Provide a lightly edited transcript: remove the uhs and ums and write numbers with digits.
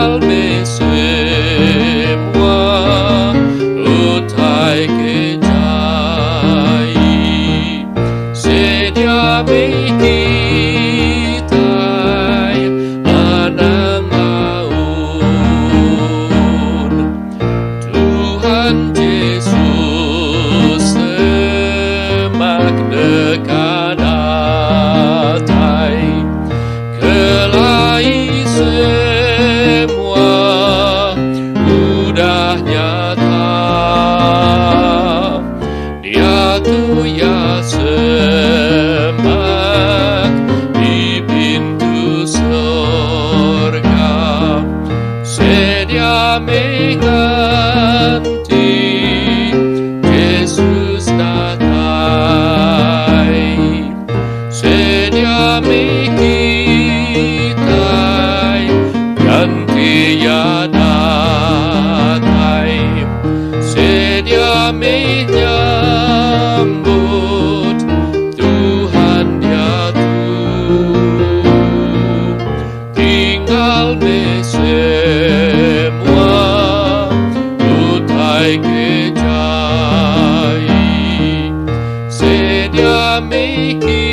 tinggal semua utai kejai sedia mehitai anang laun Tuhan Yesus semak dekat atai kelai semua udah nyata dia tuh ya semak di pintu surga sedia mengganti Yesus datai sedia menghitai ganti ya datai sedia menyambut Tuhan dia tuh tinggal semua utai kejai sedia menghitai